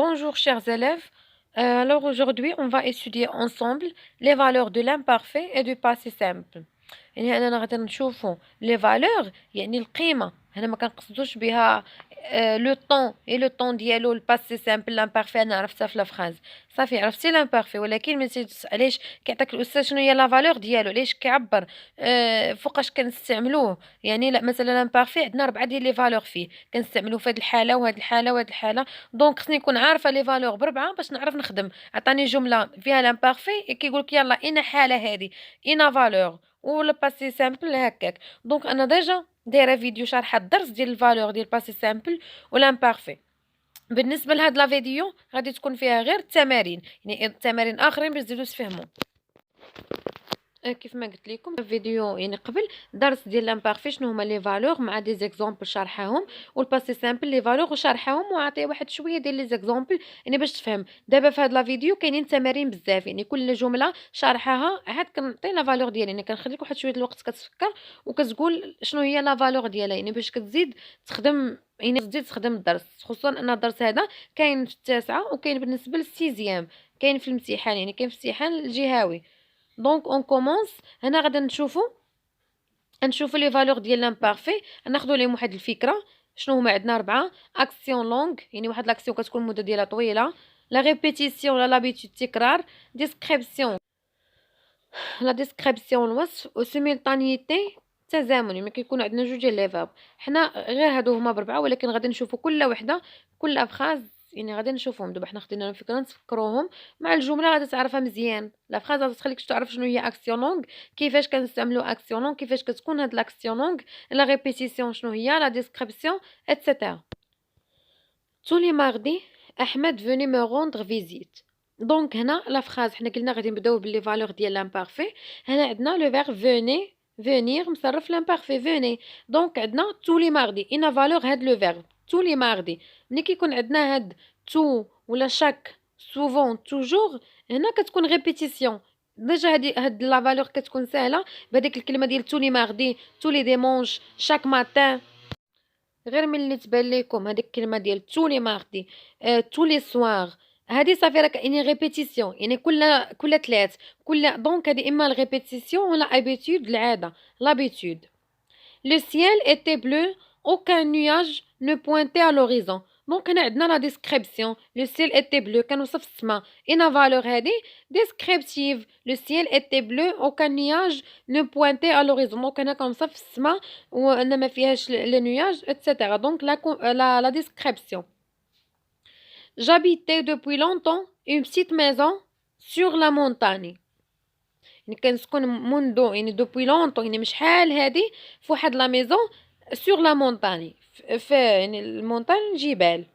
Bonjour chers élèves. Alors aujourd'hui, on va étudier ensemble les valeurs de l'imparfait et du passé simple. يعني أنا غادي نشوفوا les valeurs يعني القيمة. هنا ما كنقصدوش بها لو طون اي لو طون ديالو الباسي سامبل لامبارفي انا عرفتها في لا فراز صافي عرفتي لامبارفي ولكن ما علاش كيعطيك الاستاذ شنو هي لا فالور ديالو علاش كيعبر فوقاش كنستعملوه يعني لا مثلا لامبارفي عندنا 4 ديال لي فالور فيه كنستعملوه في هذه الحاله وهذه الحاله وهذه الحاله دونك خصني نكون عارفه لي فالور بربعه باش نعرف نخدم عطاني جمله فيها لامبارفي كيقول لك يلا اين حاله هذه اين فالور ولا باسي سامبل هكاك دونك انا ديجا دايره فيديو شارحه الدرس ديال الفالور ديال باسي سامبل والامبارفي. بالنسبه لهاد لا فيديو غادي تكون فيها غير التمارين يعني التمارين اخرين باش تزيدوا تفهموا. كيف ما قلت لكم الفيديو يعني قبل درس ديال لامبارفي شنو هما لي فالور مع دي زيكزامبل شرحهم والباسي سامبل لي فالور وشرحهم وعطي واحد شويه ديال لي زيكزامبل يعني باش تفهم. دابا في هاد لا فيديو كاينين تمارين بزاف يعني كل جمله شرحها عاد كنعطي لا فالور ديالها يعني كنخليك واحد شويه الوقت كتفكر وكتقول شنو هي لا فالور ديالها يعني باش كتزيد تخدم يعني تزيد تخدم الدرس خصوصا ان الدرس هذا كاين في التاسعه وكاين بالنسبه للسيزيام كاين في الامتحان يعني كاين في الامتحان الجهوي. دونك اون كومونس هنا غادي نشوفوا لي فالور ديال لامبارفي ناخذوا لهم واحد الفكره. شنو هما عندنا 4 اكسيون لونغ يعني واحد لاكسيون كتكون المده ديالها طويله لا ريبيتيسيون ولا لابيتود تكرار ديسكريبسيون لا ديسكريبسيون الوصف وسيمultanéité تزامن يعني كيكون عندنا جوج ديال لي فاب حنا غير هادو هما بربعه ولكن غادي نشوفوا كل وحده كل فراز يعني غادي نشوفهم دابا حنا خدينا الفكره نتفكروهم مع الجمله غادي تعرفها مزيان. لا فراز غادي تخليك تعرف شنو هي اكسيون لونغ كيفاش كنستعملوا اكسيون لونغ كيفاش كتكون هاد لاكسيون لونغ لا ريبيتيسيون شنو هي لا ديسكريبسيون etc. tous les mardis احمد venait me rendre visite. دونك هنا لا فراز حنا قلنا غادي نبداو باللي فالور ديال لامبارفي هنا عندنا لو فيرب فوني فونير مصرف لامبارفي فوني دونك عندنا تو لي ماردي اين فالور هاد لو فيرب تو لي ماردي ملي كيكون عندنا هاد تو ولا شاك سوفون توجور هنا كتكون ريبيتيسيون ديجا هاد لا فالور كتكون سهله بهذيك الكلمه ديال تو لي ماردي تو لي ديمونش شاك ماتان غير ملي تبان لكم هذيك الكلمه ديال تو لي ماردي تو لي سوار هذه صافي راه يعني ريبيتيسيون يعني كل ثلاث كل دونك هذه اما الريبيتيسيون ولا ابيتود العاده لابيتود. لو سيل ايتي بلو aucun nuage ne pointait à l'horizon دونك هنا عندنا لا ديسكريبسيون لو سيل ايتي بلو كنوصف السما اين فالور هذه ديسكريبتيف لو سيل ايتي بلو aucun nuage ne pointait à l'horizon دونك هنا كنوصف السما وان ما فيهاش لي نياج اتسيتيرا دونك la description. J'habitais depuis longtemps une petite maison sur la montagne يعني كنسكن منذ يعني دوبوي لونطون يعني شحال هادي في واحد لا ميزون سور لا مونطاني في يعني المونطان جبال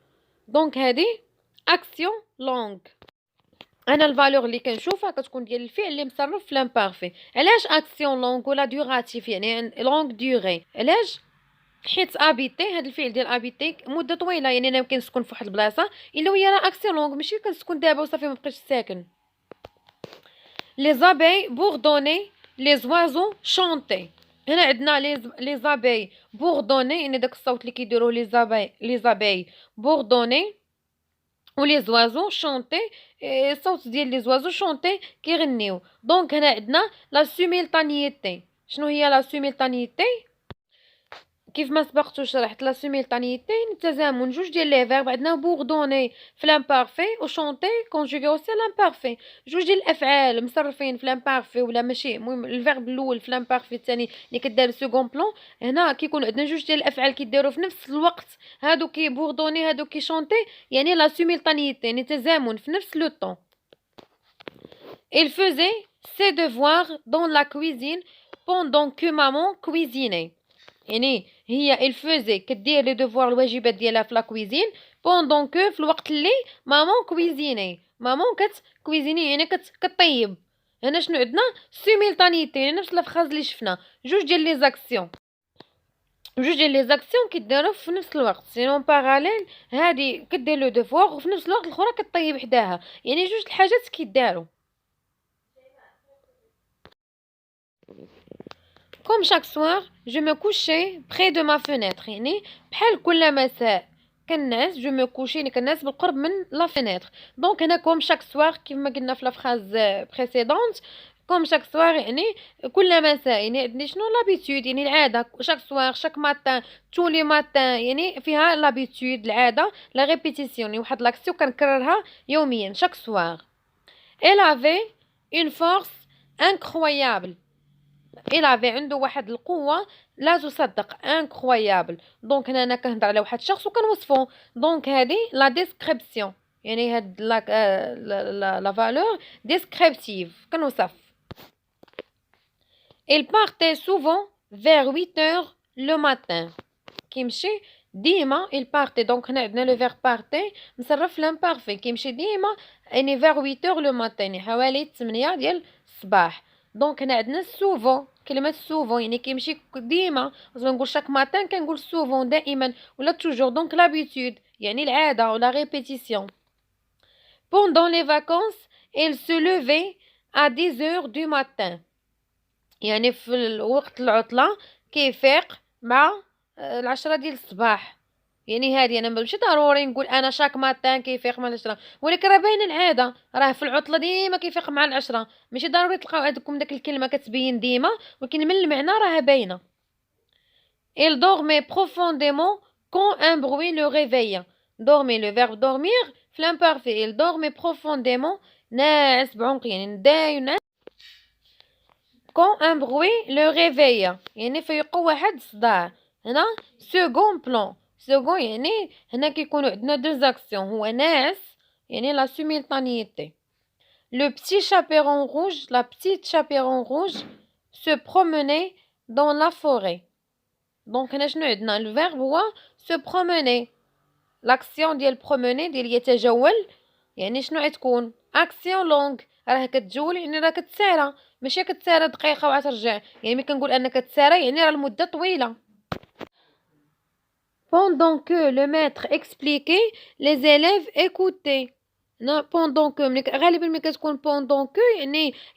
دونك هادي اكسيون لونغ. انا الفالور اللي كنشوفها كتكون ديال الفعل اللي مصرف في لامبارفي. علاش اكسيون لونغ ولا ديوراتيف يعني لونغ ديوري علاش حيت ابيتي هاد الفعل ديال ابيتي مده طويله يعني انا كنسكن في واحد البلاصه الا هي راه اكسيون لونغ ماشي كنسكن دابا وصافي ما بقيتش ساكن. Les abeilles bourdonnaient, les oiseaux chantaient. هنا عندنا les abeilles bourdonnaient يعني داك الصوت اللي كيديروا les abeilles bourdonnaient و les oiseaux chantaient الصوت ديال les oiseaux chantaient كيغنيو دونك هنا عندنا la simultanéité. شنو هي la simultanéité كيف ما سبقت وشرحت لا سيمultanéité التزامن جوج ديال لي فيرب عندنا بوردوني في لامبارفي وشونتي كونجوغي اوسي لامبارفي جوج ديال الافعال مصرفين في لامبارفي ولا ماشي المهم الفيرب الاول في لامبارفي الثاني اللي كدار سكون بلون هنا كيكون عندنا جوج ديال الافعال كيديروا في نفس الوقت هادو كي بوردوني هادو كي شونتي يعني لا سيمultanéité يعني تزامن في نفس لو طون. Il faisait ses devoirs dans la cuisine pendant que maman cuisinait يعني هي il faisait كدير لي دوفوار الواجبات ديالها في لا كويزين بوندون كو في الوقت اللي مامون كويزيني مامون كتكويزيني يعني كطيب. هنا شنو عندنا سيمultanéité يعني نفس الفراز اللي شفنا جوج ديال لي زاكسيون كيداروا في نفس الوقت سينون باراليل هادي كدير لو دوفوار وفي نفس الوقت الاخرى كطيب حداها يعني جوج الحاجات كيداروا. Comme chaque soir, je me couchais près de ma fenêtre. يعني بحال كل مساء كنعس جو مو كوشي يعني كنعس بالقرب من لا فينيتر. دونك هنا كوم شاك سوار كيما قلنا في لا فراز بريسيدونت، كوم شاك سوار يعني كل مساء، يعني عندي شنو لابيتود يعني العاده، شاك سوار شاك ماتان تو لي ماتان، يعني فيها لابيتود العاده لا ريبيتيسيون، يعني واحد لاكسيون كنكررها يوميا شاك سوار. elle avait une force incroyable. il avait عنده واحد القوة لا تصدق incroyable. دونك هنا انا كنهضر على واحد الشخص وكنوصفو، دونك هذه لا ديسكريبسيون، يعني هاد لا فالور ديسكريبتيف كنوصف. il partait souvent vers 8 heures le matin. كيمشي ديما il partait، دونك هنا عندنا لو فيرب بارتي مصرف لامبارفي، كيمشي ديما يعني vers 8 heures le matin، يعني حوالي 8 ديال الصباح. دونك هنا عندنا سوفون، كلمة سوفون يعني كيمشي ديما، نقول شاك ماتان كنقول سوفون دائما ولا توجور، دونك لابيتود يعني العادة ولا ريبيتيسيون. pendant les vacances il se levait à 10 heures du matin، يعني في وقت العطلة كيفيق مع 10 ديال الصباح. يعني هذه انا ماشي ضروري نقول انا شاك ماتان كيفيق مع 10، ولكن راه باينه العاده، راه في العطله ديما كيفيق مع 10، ماشي ضروري تلقاو عندكم داك الكلمه كتبين ديما، ولكن من المعنى راها باينه. il dormait profondément quand un bruit le réveilla. dormir le verbe dormir في l'imparfait. il dormait profondément ناعس بعمق يعني نداي ناعس. quand un bruit le réveille يعني فيقو واحد الصداع. هنا second plan، second يعني هنا كيكونوا عندنا deux actions، هو ناعس يعني la simultanéité. le petit chaperon rouge، la petite chaperon rouge se promenait dans la forêt. دونك هنا شنو عندنا الفيرب هو se promener، l'action ديال promener ديال يتجول، يعني شنو غتكون اكسيون لونغ، راه كتجول يعني راه كتسارى، ماشي كتسارى دقيقه وعاد ترجع، يعني ملي كنقول انك كتسارى يعني راه المده طويله. pendant que le maître expliquait les élèves écoutaient. هنا pendant que غالبا ملي كتكون pendant que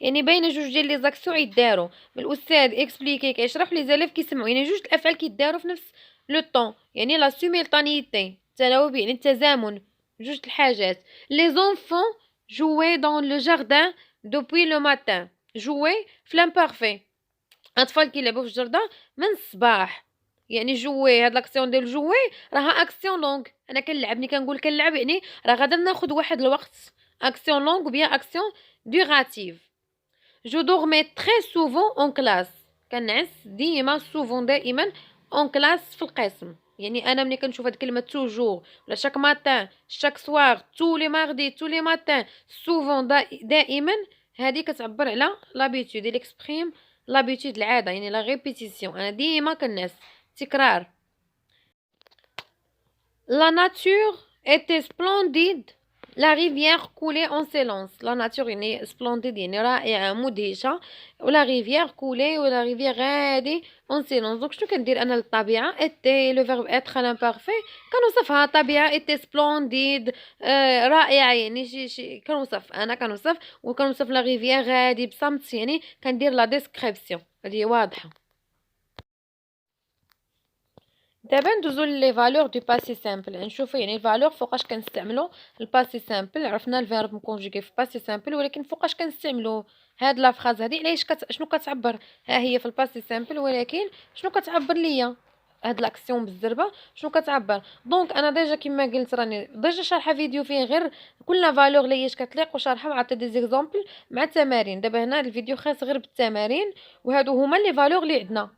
يعني باينه جوج ديال لي زاكسيون يداروا، الاستاذ اكسبليكي كيشرح لي زاليف كيسمعوا، يعني جوج الافعال كيداروا في نفس لو طون، يعني لا سيمultanéité التناوب يعني التزامن جوج الحاجات. les enfants jouaient dans le jardin depuis le matin. jouer في l'imparfait، اطفال كيلعبوا في الجردة من الصباح، يعني جوي هاد لاكسيون ديال جوي راها اكسيون لونغ، انا كنلعب ملي كنقول كنلعب يعني راه غادا ناخذ واحد الوقت، اكسيون لونغ بيان اكسيون دوراتيف. جو دورمي تري سوفون اون كلاس، كنعس ديما سوفون دائما اون كلاس في القسم، يعني انا ملي كنشوف هاد كلمه توجور ولا شاك ماتان شاك سوار تو لي ماردي تو لي ماتان سوفون دائما، هذه كتعبر على لابيتود، الاكسبريم لابيتود العاده يعني لا ريبيتيسيون، انا ديما كنعس تكرار. La nature était splendide. La rivière coulait en silence. La nature يعني splendide يعني رائعة مدهشة، ولا rivière coulait ولا rivière غادي en silence. دونك شنو كندير انا للطبيعة؟ était le verbe être à l'imparfait كنوصفها. الطبيعة était splendide رائعة يعني شي كنوصف، انا كنوصف وكنوصف لا rivière غادي بصمت، يعني كندير لا description، هذه واضحة. دابا ندوزو لي فالور دو باسي سامبل، نشوفو يعني الفالور فوقاش كنستعملو الباسي سامبل. عرفنا الفيرب مكونجيغي في باسي سامبل، ولكن فوقاش كنستعملو هاد لا فراز هادي، علاش شنو كتعبر؟ ها هي في الباسي سامبل، ولكن شنو كتعبر ليا هاد لاكسيون بالزربه شنو كتعبر؟ دونك انا ديجا كما قلت راني ديجا شارحه فيديو فيه غير كل فالور ليش كتليق وشارحه وعطيت دي زيكزامبل مع التمارين. دابا هنا الفيديو خاص غير بالتمارين، وهادو هما لي فالور اللي عندنا.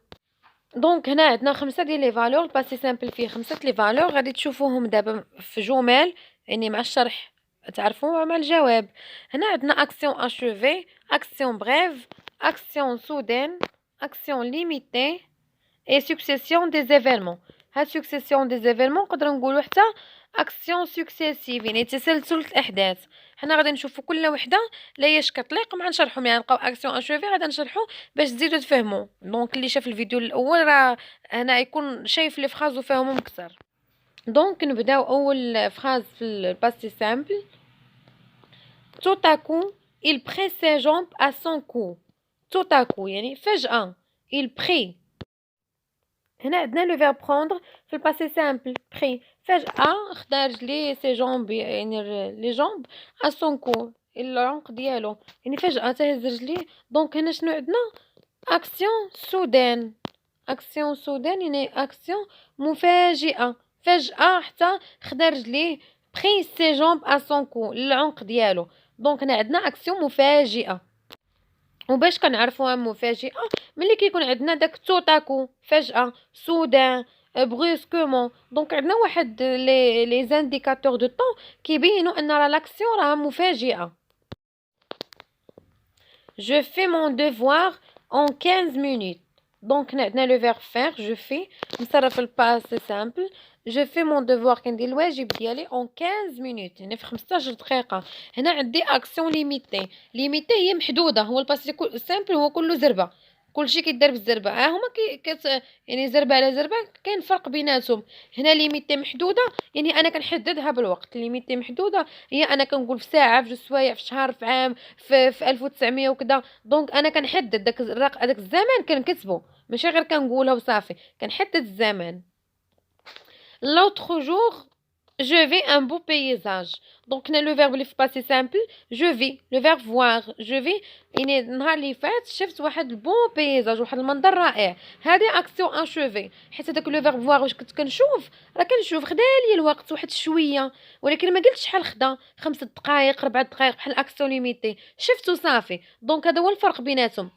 دونك هنا عندنا 5 ديال لي فالور، الباسي سامبل فيه 5 لي فالور غادي تشوفوهم دابا في جمل يعني مع الشرح تعرفوا مع الجواب. هنا عندنا اكسيون اشوفي، اكسيون بريف، اكسيون سودين، اكسيون ليميتي اي سكسيسيون دي زيفينمون. هاد سكسيسيون دي زيفينمون نقدروا نقولوا حتى اكسيون سكسيسيف يعني تسلسل الاحداث. حنا غادي نشوفوا كل وحده لايش كطليق مع نشرحوا، يعني نلقاو اكسيون اشوفي غادي نشرحوا باش تزيدوا تفهموا. دونك اللي شاف الفيديو الاول راه هنا يكون شايف لي فراز وفهمهم اكثر. دونك نبداو اول فراز في الباسي سامبل. tout à coup il prit ses jambes à son cou. tout à coup يعني فجأة il prit هنا عندنا لو فيرب prendre في الباسي سامبل pris. فجأة خدا رجليه سي جامب يعني لي جامب à son cou العنق ديالو، يعني فجأة تهز رجليه. دونك هنا شنو عندنا؟ اكسيون سودان. اكسيون سودان يعني اكسيون مفاجئة، فجأة حتى خدا رجليه بخي سي جامب ا سون كو العنق ديالو. دونك هنا عندنا اكسيون مفاجئة. وباش كنعرفوها مفاجئة؟ ملي كيكون عندنا داك توتاكو فجأة سودان بروسكومون. دونك عندنا واحد لي زانديكاتور دو طون كيبينوا ان راه لاكسيون راه مفاجئة. Je fais mon devoir en 15 minutes. Donc عندنا le verbe faire je fais نصرف الباسي سامبل. je fais mon devoir كندير الواجب ديالي en 15 minutes يعني في 15 دقيقة. هنا عندي اكسيون ليميتي. ليميتي هي محدودة، هو الباسي سامبل هو كله زربة، كلشي كيدار بالزربة. هما يعني زربة على زربة كاين فرق بيناتهم. هنا ليميتي محدودة يعني انا كنحددها بالوقت. ليميتي محدودة هي انا كنقول في ساعة، في جوج سوايع، في شهر، في عام، في 1900 وكذا. دونك انا كنحدد داك الزمان كنكتبو، ماشي غير كنقولها وصافي، كنحدد الزمان. l'autre jour je vis un beau paysage. دونك هنا لو فيرب اللي في باسي سامبل je vis لو فيرب voir je vis يعني النهار اللي فات شفت واحد البون بيزاج، واحد المنظر رائع. هذه اكسيون اشوفي، حيت هذاك لو فيرب voir واش كنت كنشوف، راه كنشوف خدا لي الوقت واحد شويه، ولكن ما قلتش شحال خدا، 5 دقائق 4 دقائق بحال اكسيون ليميتي، شفت وصافي. دونك هذا هو الفرق بيناتهم.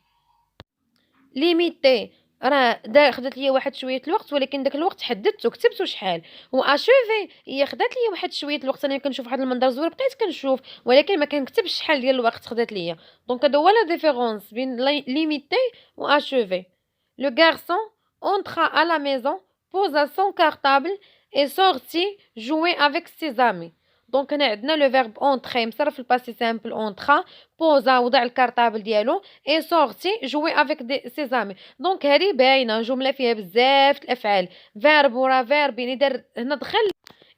ليميتي راه خدات ليا واحد شويه الوقت، ولكن داك الوقت حددته كتبته شحال. و اشوفي هي خدات ليا واحد شويه الوقت، انا كنشوف واحد المنظر زوين بقيت كنشوف، ولكن ما كنكتبش شحال ديال الوقت خدات ليا. دونك هذا هو لا ديفيرونس بين ليميتي و اشوفي. لو غارسون entra à la maison, posa son cartable et sortit jouer avec ses amis. دونك هنا عندنا لو فيرب اونطري مصرف في الباسي سامبل اونطرا، بوزا وضع الكارطابل ديالو، اي سورتي جوي افيك سي زامي. دونك هذه باينه جمله فيها بزاف الافعال، فيرب ورا فيرب يعني دار هنا دخل،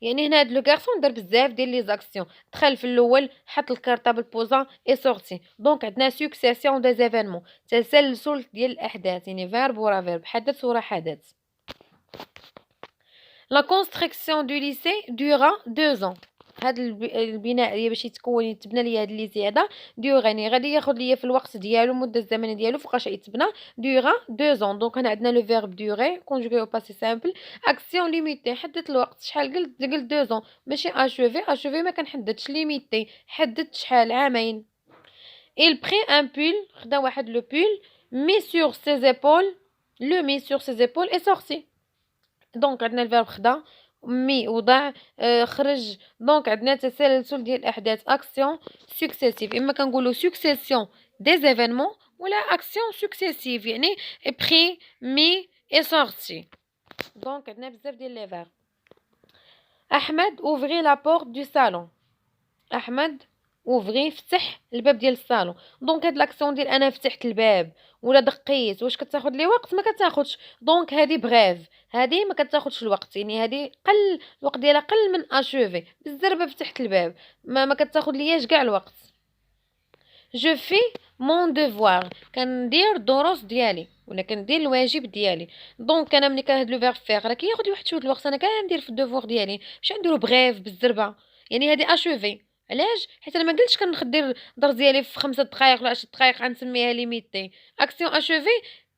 يعني هنا هاد لو غارسون دار بزاف ديال لي زاكسيون. دخل في الاول حط الكارطابل بوزا اي سورتي. دونك عندنا سوكسيسيون دي زيفينمون، تسلسل ديال الاحداث، يعني فيرب ورا فيرب، حدث ورا حدث. La construction du lycée dura 2 ans. هاد البناء اللي باش يتكون يتبنى ليا هاد الليسي هذا يعني غادي ياخذ ليا في الوقت ديالو، المده الزمنيه ديالو فوقاش يتبنى دورا 2 ans. دونك هنا عندنا لو فيرب دوري كونجوغي او باسي سامبل. اكسيون ليميتي حددت الوقت شحال قلت 2 ans ماشي اشوفي. اشوفي ما كنحددش، ليميتي حددت شحال، عامين. il prit un pull خدا واحد لو بول مي sur ses épaules le mit sur ses épaules et sorti. دونك عندنا الفيرب خدا مي وضع خرج. دونك عندنا تسلسل ديال الاحداث اكسيون سكسيسيف، اما كنقولوا سكسيسيون دي زيفينمون ولا اكسيون سكسيسيف يعني بري مي اي سورتي. دونك عندنا بزاف ديال لي فيرب. احمد اوفري لا بورت دو صالون. احمد اوفري فتح الباب ديال الصالون. دونك هاد لاكسيون ديال انا فتحت الباب ولا دقيت واش كتاخذ لي وقت؟ ما كتاخذش. دونك هذه بغيف، هذه ما كتاخذش الوقت، يعني هذه قل الوقت ديالها قل من اشوفي. بالزربه فتحت الباب ما كتاخذ لياش كاع الوقت. جو في مون دوفوار كندير الدروس ديالي ولا كندير الواجب ديالي. دونك انا ملي كنهد لو فيرب فيغ راه كياخذ لي واحد شويه الوقت، انا كندير في الدوفوار ديالي باش نديرو بغيف بالزربه، يعني هذه اشوفي. علاش؟ حيت انا ما قلتش كندير الدرس ديالي في 5 دقائق ولا 10 دقائق، غنسميها ليميتي. اكسيون اشوفي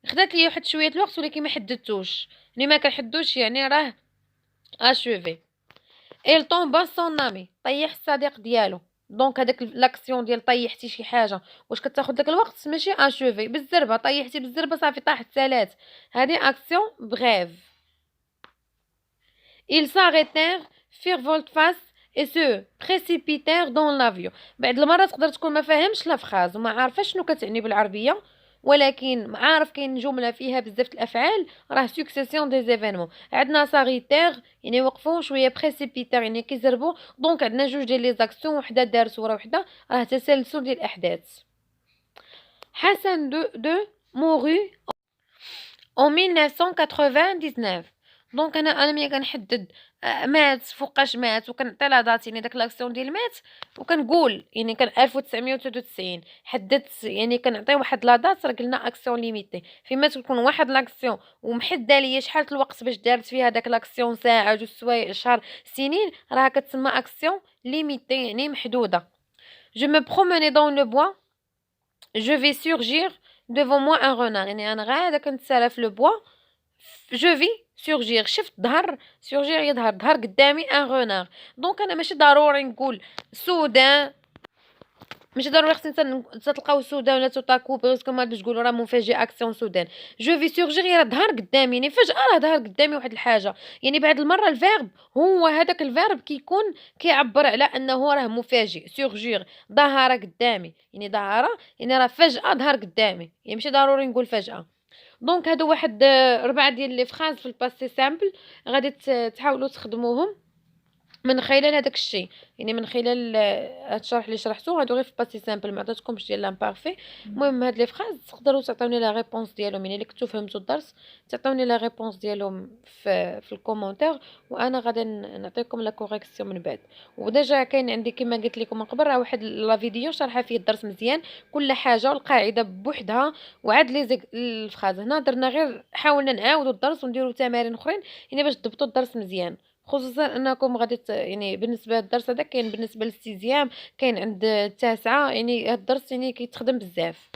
خدات لي واحد شويه الوقت ولكن ما حددتوش، يعني ما كنحدوش يعني راه اشوفي. il tombe son ami طيح الصديق ديالو. دونك هذاك لاكسيون ديال طيحتي شي حاجه واش كتاخذ داك الوقت؟ ماشي اشوفي. بالزربه طيحتي بالزربه صافي طاحت ثلاث، هذه اكسيون بغيف. ils s'arrêtèrent firent volte-face et se précipitèrent dans l'avion. بعد المرات تقدر تكون ما فاهمش لا فراز وما عارفاش شنو كتعني بالعربيه، ولكن عارف كاين جمله فيها بزاف الافعال راه سكسيسيون دي زيفينمون. عندنا ساريتير يعني وقفوا شويه، بريسيبيتير يعني كيزربوا. دونك عندنا جوج ديال لي زاكسيون، وحده دارت ورا وحده، راه تسلسل ديال الاحداث. حسن دو مورو en 1999. دونك أنا ملي كنحدد مات فوقاش مات وكنعطي لا دات، يعني داك لاكسيون ديال مات، وكنقول يعني 1993 حددت، يعني كنعطي واحد لا دات، راه قلنا اكسيون ليميتي، فيما تكون واحد لاكسيون ومحدده ليا شحال الوقت باش دارت فيها داك لاكسيون، ساعه، جوج سوايع، شهر، سنين، راه كتسمى اكسيون ليميتي يعني محدوده. Je me promenais dans le bois, je vais surgir devant moi un renard. يعني انا غادا كنتسالى في لو بوا، جو في سورجير، شفت ظهر، سورجير يظهر، ظهر قدامي ان غونار. دونك انا ماشي ضروري نقول سودان، ماشي ضروري خصني تلقاو سودان ولا توتاكو باسكو ما باش تقولوا راه مفاجئه اكسيون سودان. جو في سورجير راه ظهر قدامي، يعني فجاه راه ظهر قدامي واحد الحاجه. يعني بعد المره الفيرب هو هذاك الفيرب كيكون كيعبر على انه راه مفاجئ. سورجير ظهر قدامي، يعني ظهر يعني راه فجاه ظهر قدامي، يعني ماشي ضروري نقول فجاه. دونك هادو واحد 4 ديال لي فراز في الباسي سامبل، غادي تحاولوا تخدموهم من خلال هداك الشيء، يعني من خلال هاد الشرح اللي شرحتو. هادو غير في باسي سامبل، ما عطيتكمش ديال لامبارفي. المهم هاد لي فراز تقدروا تعطيوني لا ريبونس ديالهم، يعني الا كنتو فهمتوا الدرس تعطيوني لا ريبونس ديالهم في الكومونتير، وانا غادي نعطيكم لا كوريكسيون من بعد. وديجا كاين عندي كما قلت لكم من قبل راه واحد لا فيديو شرحه فيه الدرس مزيان، كل حاجه والقاعده بوحدها، وعاد لي الفراز. هنا درنا غير حاولنا نعاودوا الدرس ونديروا تمارين اخرين يعني باش تضبطوا الدرس مزيان، خصوصا انكم غادي يعني بالنسبه للدرس هذا كاين بالنسبه للسيزيام، كاين عند التاسعه، يعني هاد الدرس يعني كيتخدم بزاف.